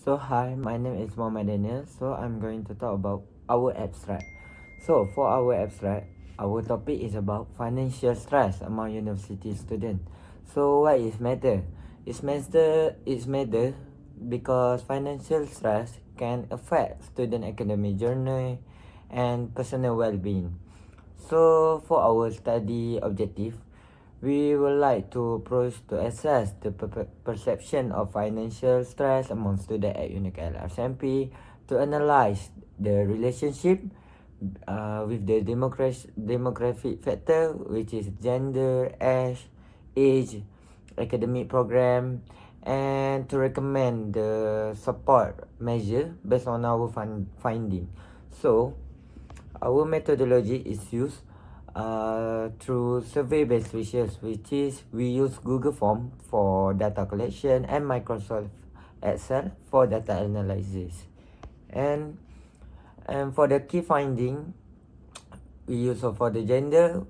So hi, my name is Mohammed Daniel. So I'm going to talk about our abstract. So for our abstract, our topic is about financial stress among university students. So why is matter? It's matter because financial stress can affect student academic journey and personal well-being. So for our study objective, we would like to approach to assess the perception of financial stress among students at UNICAL RCMP to analyze the relationship with the demographic factor, which is gender, age, academic program, and to recommend the support measure based on our finding. So our methodology is used through survey-based research, which is we use Google Form for data collection and Microsoft Excel for data analysis. And for the key finding, we use for the gender,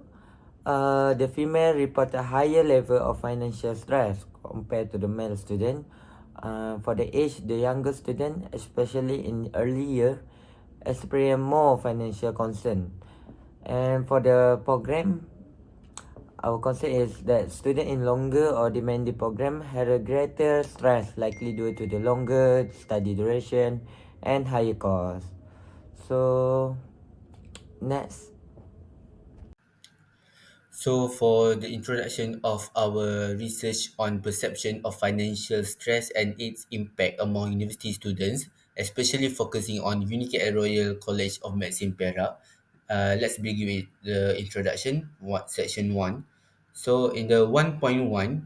the female report a higher level of financial stress compared to the male student. For the age, the younger student, especially in early year, experience more financial concern. And for the program, our concept is that student in longer or demanding program had a greater stress likely due to the longer study duration and higher cost. So next. So, for the introduction of our research on perception of financial stress and its impact among university students, especially focusing on Unicare Royal College of Medicine Perak, let's begin with the introduction, section 1. So, in the 1.1,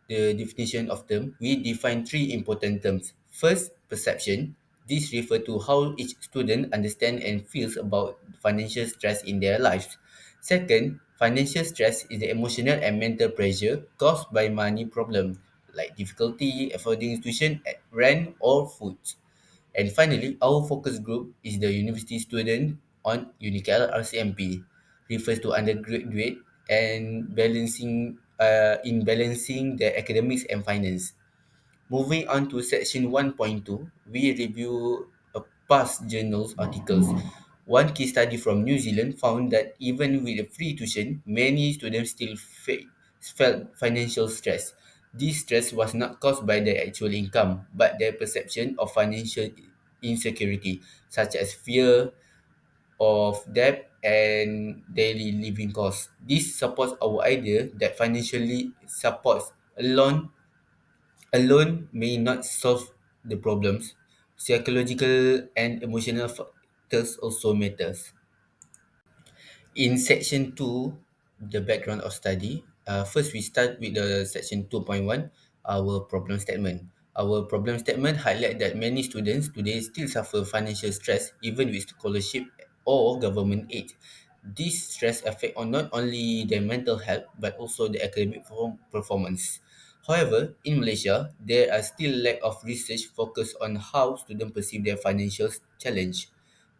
the definition of term, we define three important terms. First, perception. This refers to how each student understands and feels about financial stress in their lives. Second, financial stress is the emotional and mental pressure caused by money problem, like difficulty affording tuition, rent, or food. And finally, our focus group is the university student on Unical RCMP, refers to undergraduate and balancing the academics and finance. Moving on to section 1.2, we review past journals articles. One case study from New Zealand found that even with a free tuition, many students still felt financial stress. This stress was not caused by their actual income, but their perception of financial insecurity, such as fear of debt and daily living costs. This supports our idea that financially supports alone may not solve the problems. Psychological and emotional factors also matters. In section 2, the background of study, first we start with the section 2.1, our problem statement. Our problem statement highlight that many students today still suffer financial stress even with scholarship or government aid. This stress affect on not only their mental health but also the academic performance. However, in Malaysia, there are still lack of research focused on how students perceive their financial challenge.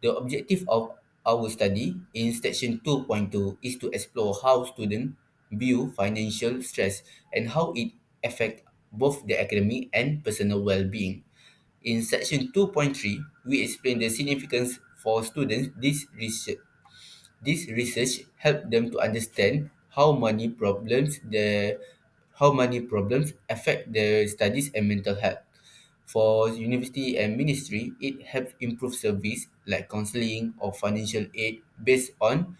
The objective of our study in section 2.2 is to explore how students view financial stress and how it affects both their academic and personal well-being. In section 2.3, we explain the significance for students. This research helped them to understand how money problems affect their studies and mental health. For university and ministry, it helps improve service like counseling or financial aid based on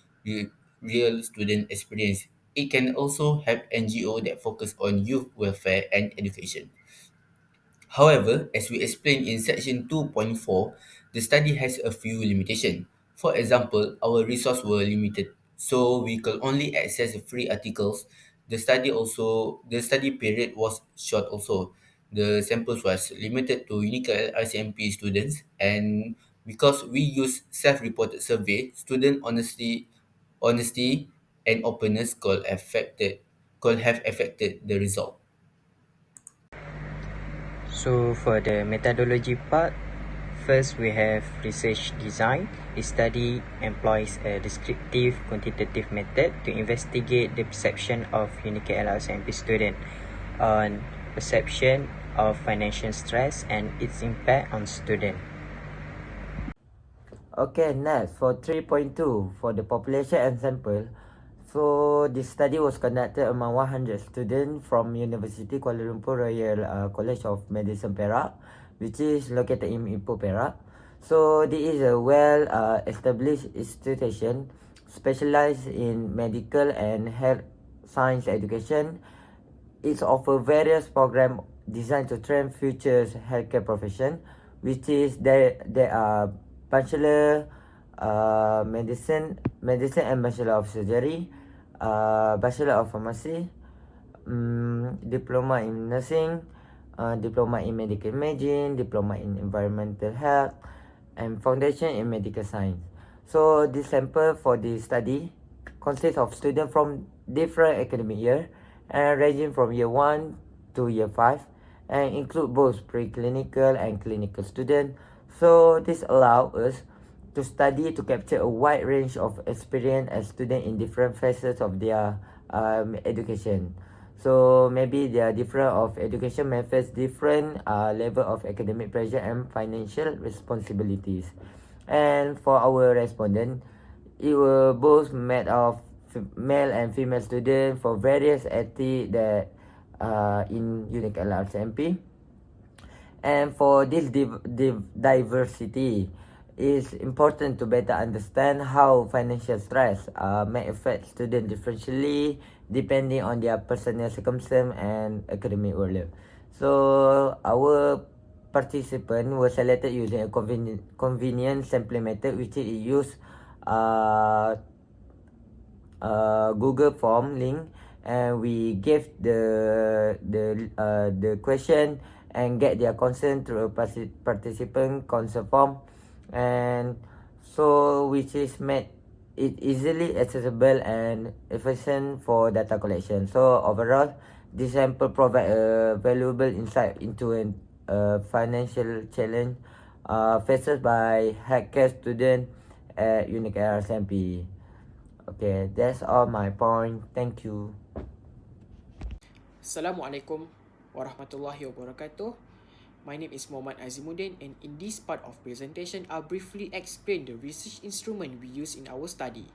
real student experience. It can also help NGO that focus on youth welfare and education. However, as we explained in section 2.4, the study has a few limitations. For example, our resources were limited, so we could only access the free articles. The study period was short also. The samples was limited to Unical RCMP students, and because we use self-reported survey, student honesty and openness could have affected the result. So for the methodology part, first we have research design. The study employs a descriptive quantitative method to investigate the perception of Unicare LRCMP student on perception of financial stress and its impact on students. Okay, next for 3.2 for the population and sample. So this study was conducted among 100 students from University Kuala Lumpur Royal College of Medicine Perak, which is located in Ipoh Perak. So this is a well established institution specialized in medical and health science education. It offers various programs designed to train future healthcare profession, which is there are bachelor medicine and bachelor of surgery, bachelor of pharmacy, diploma in nursing, diploma in medical imaging, diploma in environmental health, and foundation in medical science. So this sample for the study consists of students from different academic year and ranging from year 1 to year 5 and include both preclinical and clinical students. So this allows us to study to capture a wide range of experience as students in different phases of their education. So maybe there are different of education methods, different level of academic pressure and financial responsibilities. And for our respondent, it were both made of male and female students for various ethnic that in Unique LRCMP. And for this diversity, it's important to better understand how financial stress may affect students differentially depending on their personal circumstance and academic workload. So our participants were selected using a convenient sampling method, which is use uh, Google form link, and we gave the question and get their consent through a participant consent form, and so which is made it easily accessible and efficient for data collection. So overall, this sample provide a valuable insight into an financial challenge faced by healthcare student at Unique RSMP. Okay, that's all my point. Thank you. Assalamualaikum warahmatullahi wabarakatuh. My name is Muhammad Azimuddin, and in this part of presentation, I'll briefly explain the research instrument we use in our study.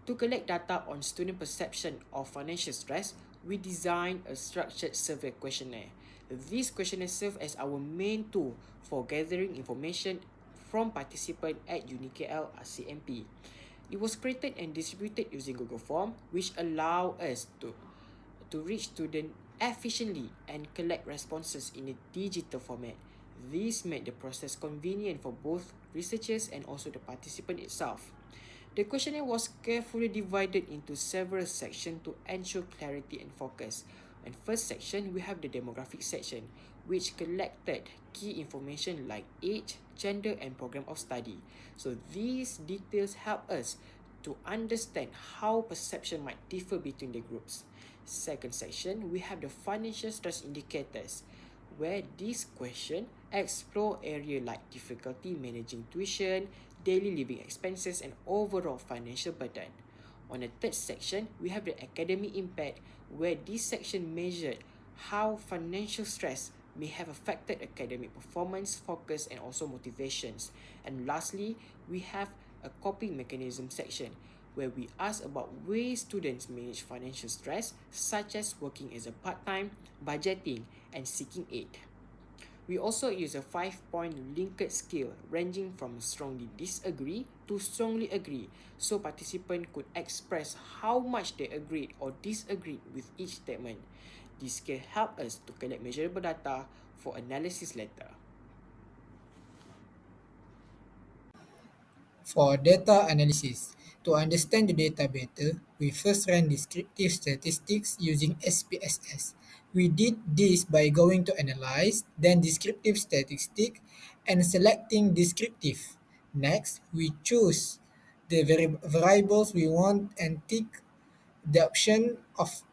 To collect data on student perception of financial stress, we designed a structured survey questionnaire. This questionnaire serves as our main tool for gathering information from participants at UniKL RCMP. It was created and distributed using Google Form, which allow us to reach students efficiently and collect responses in a digital format. This made the process convenient for both researchers and also the participant itself. The questionnaire was carefully divided into several sections to ensure clarity and focus. And first section, we have the demographic section, which collected key information like age, gender, and program of study. So these details help us to understand how perception might differ between the groups. Second section, we have the financial stress indicators, where this question explore area like difficulty managing tuition, daily living expenses, and overall financial burden. On the third section, we have the academic impact, where this section measured how financial stress may have affected academic performance, focus, and also motivations. And lastly, we have a coping mechanism section, where we ask about ways students manage financial stress, such as working as a part-time, budgeting, and seeking aid. We also use a 5-point Likert scale ranging from strongly disagree to strongly agree, so participants could express how much they agreed or disagreed with each statement. This scale help us to collect measurable data for analysis later. For data analysis, to understand the data better, we first ran descriptive statistics using SPSS. We did this by going to analyze, then descriptive statistic, and selecting descriptive. Next, we choose the variables we want and tick the option of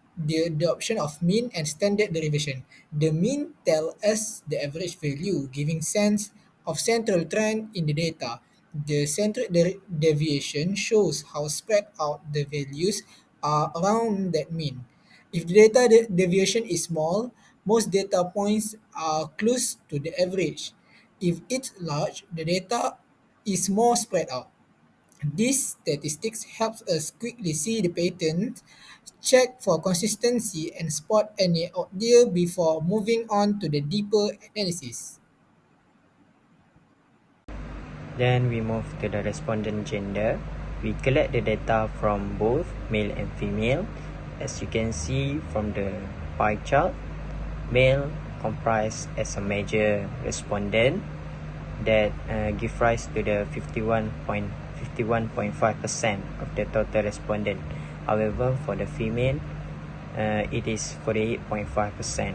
mean and standard deviation. The mean tell us the average value, giving sense of central trend in the data. The central deviation shows how spread out the values are around that mean. If the data deviation is small, most data points are close to the average. If it's large, the data is more spread out. These statistics helps us quickly see the pattern, check for consistency, and spot any outlier before moving on to the deeper analysis. Then we move to the respondent gender. We collect the data from both male and female. As you can see from the pie chart, male comprised as a major respondent that give rise to the 51.5% of the total respondent. However, for the female, it is 48.5%.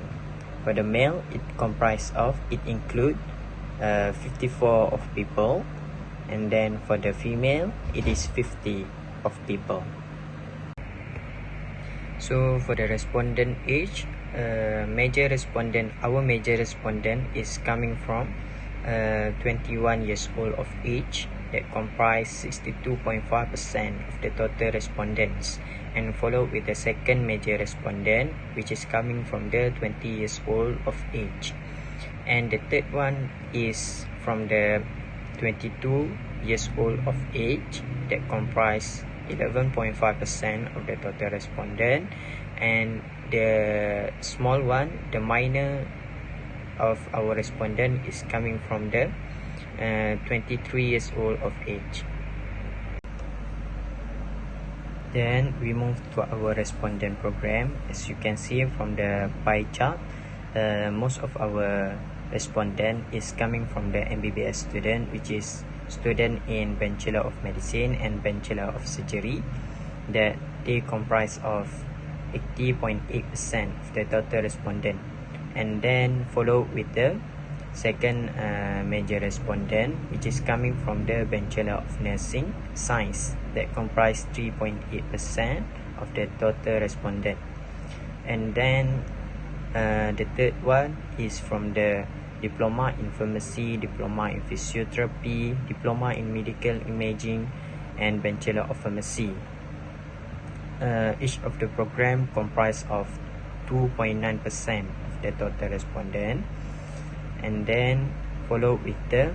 For the male, it include 54 of people, and then for the female, it is 50 of people. So for the respondent age, our major respondent is coming from 21 years old of age, that comprise 62.5% of the total respondents, and followed with the second major respondent, which is coming from the 20 years old of age. And the third one is from the 22 years old of age, that comprise 11.5% of the total respondent, and the small one, the minor of our respondent, is coming from the 23 years old of age. Then we move to our respondent program. As you can see from the pie chart, most of our respondent is coming from the MBBS student, which is student in Bachelor of Medicine and Bachelor of Surgery, that they comprise of 80.8% of the total respondent, and then followed with the second major respondent, which is coming from the Bachelor of Nursing Science, that comprise 3.8% of the total respondent. And then the third one is from the Diploma in Pharmacy, Diploma in Physiotherapy, Diploma in Medical Imaging, and Bachelor of Pharmacy. Each of the program comprise of 2.9% of the total respondent, and then followed with the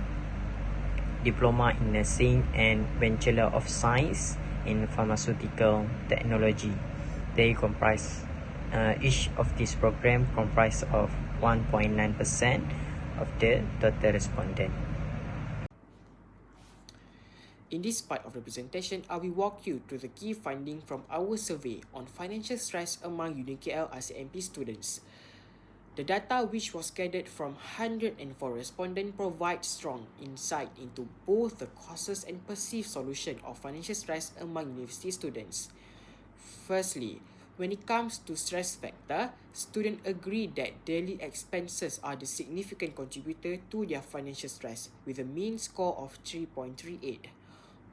Diploma in Nursing and Bachelor of Science in Pharmaceutical Technology. They comprise each of these program comprise of 1.9% of the total respondent. In this part of the presentation, I will walk you through the key findings from our survey on financial stress among UniKL RCMP students. The data, which was gathered from 104 respondents, provides strong insight into both the causes and perceived solution of financial stress among university students. Firstly, when it comes to stress factor, students agree that daily expenses are the significant contributor to their financial stress, with a mean score of 3.38.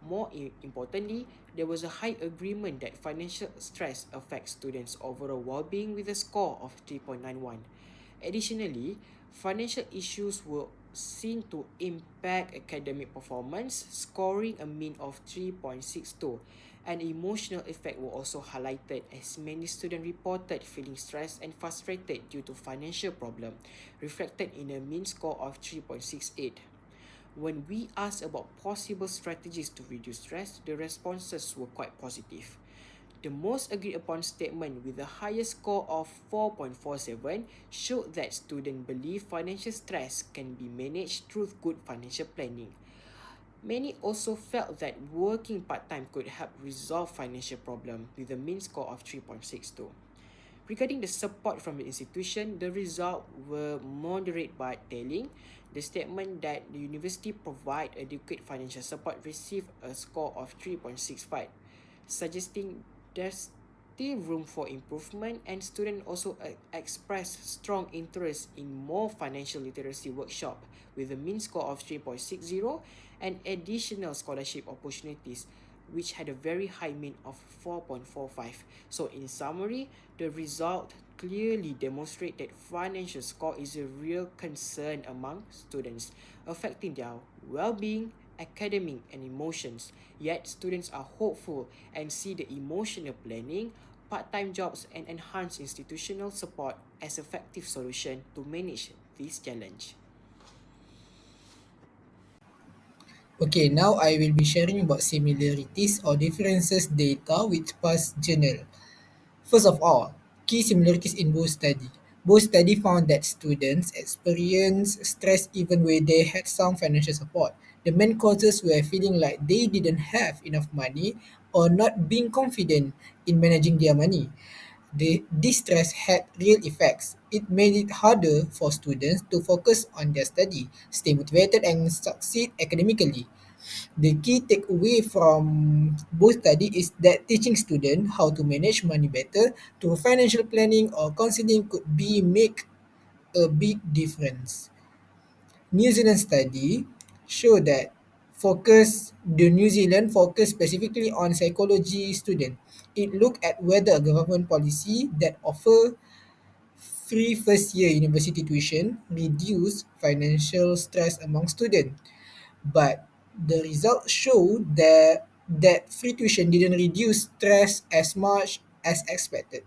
More importantly, there was a high agreement that financial stress affects students' overall well-being with a score of 3.91. Additionally, financial issues were seen to impact academic performance, scoring a mean of 3.62. An emotional effect were also highlighted, as many students reported feeling stressed and frustrated due to financial problem, reflected in a mean score of 3.68. When we asked about possible strategies to reduce stress, the responses were quite positive. The most agreed upon statement with the highest score of 4.47 showed that students believe financial stress can be managed through good financial planning. Many also felt that working part-time could help resolve financial problem, with a mean score of 3.62. Regarding the support from the institution, the results were moderate but telling. The statement that the university provide adequate financial support received a score of 3.65, suggesting there's still room for improvement, and students also expressed strong interest in more financial literacy workshop, with a mean score of 3.60 and additional scholarship opportunities, which had a very high mean of 4.45. So in summary, the result clearly demonstrate that financial score is a real concern among students, affecting their well-being, academic and emotions. Yet students are hopeful and see the emotional planning, part-time jobs and enhance institutional support as effective solution to manage this challenge. Okay, now I will be sharing about similarities or differences data with past journal. First of all, key similarities in both study. Both study found that students experience stress even when they had some financial support. The main causes were feeling like they didn't have enough money or not being confident in managing their money. This stress had real effects. It made it harder for students to focus on their study, stay motivated, and succeed academically. The key takeaway from both study is that teaching students how to manage money better through financial planning or counseling could be make a big difference. New Zealand study show that the New Zealand focus specifically on psychology student. It looked at whether a government policy that offer free first year university tuition reduce financial stress among students. But the results show that free tuition didn't reduce stress as much as expected.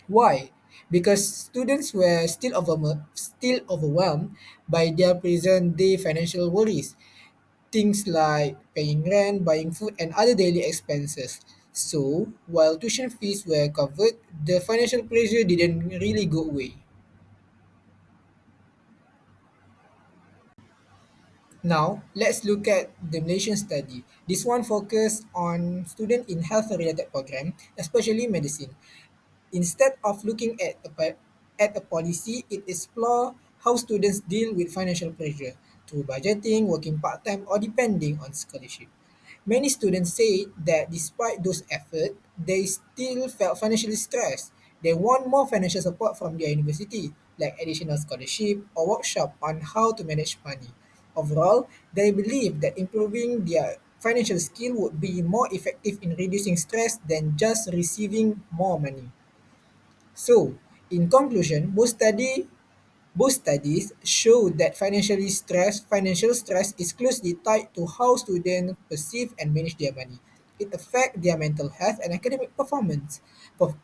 Why? Because students were still overwhelmed by their present day financial worries, things like paying rent, buying food, and other daily expenses. So, while tuition fees were covered, the financial pressure didn't really go away. Now, let's look at the Malaysian study. This one focused on students in health-related program, especially medicine. Instead of looking at a policy, it explores how students deal with financial pressure through budgeting, working part-time, or depending on scholarship. Many students say that despite those efforts, they still felt financially stressed. They want more financial support from their university, like additional scholarship or workshop on how to manage money. Overall, they believe that improving their financial skill would be more effective in reducing stress than just receiving more money. So, in conclusion, both studies show that financial stress is closely tied to how students perceive and manage their money. It affects their mental health and academic performance.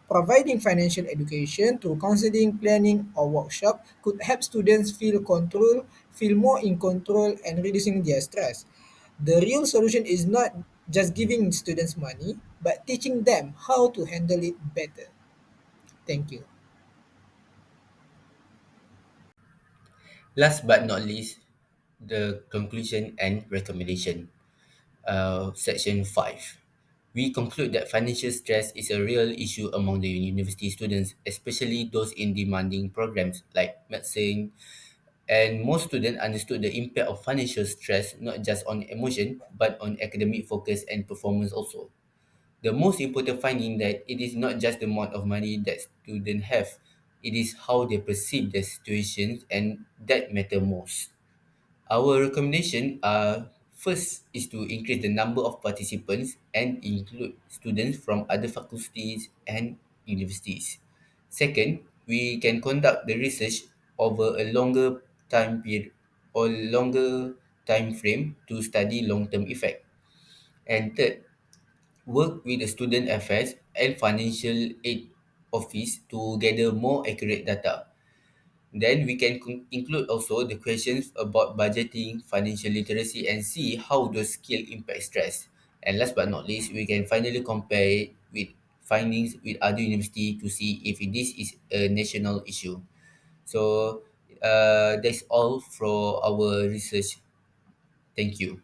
Providing financial education through counseling, planning, or workshop could help students feel more in control, and reducing their stress. The real solution is not just giving students money, but teaching them how to handle it better. Thank you. Last but not least, the conclusion and recommendation. Section 5. We conclude that financial stress is a real issue among the university students, especially those in demanding programs like medicine, and most students understood the impact of financial stress not just on emotion but on academic focus and performance also. The most important finding that it is not just the amount of money that students have, it is how they perceive the situations and that matter most. Our recommendation first is to increase the number of participants and include students from other faculties and universities. Second, we can conduct the research over a longer time period or longer time frame to study long-term effect. And third, work with the student affairs and financial aid office to gather more accurate data. Then we can include also the questions about budgeting, financial literacy, and see how those skills impact stress. And last but not least, we can finally compare it with findings with other university to see if this is a national issue. So that's all for our research. Thank you.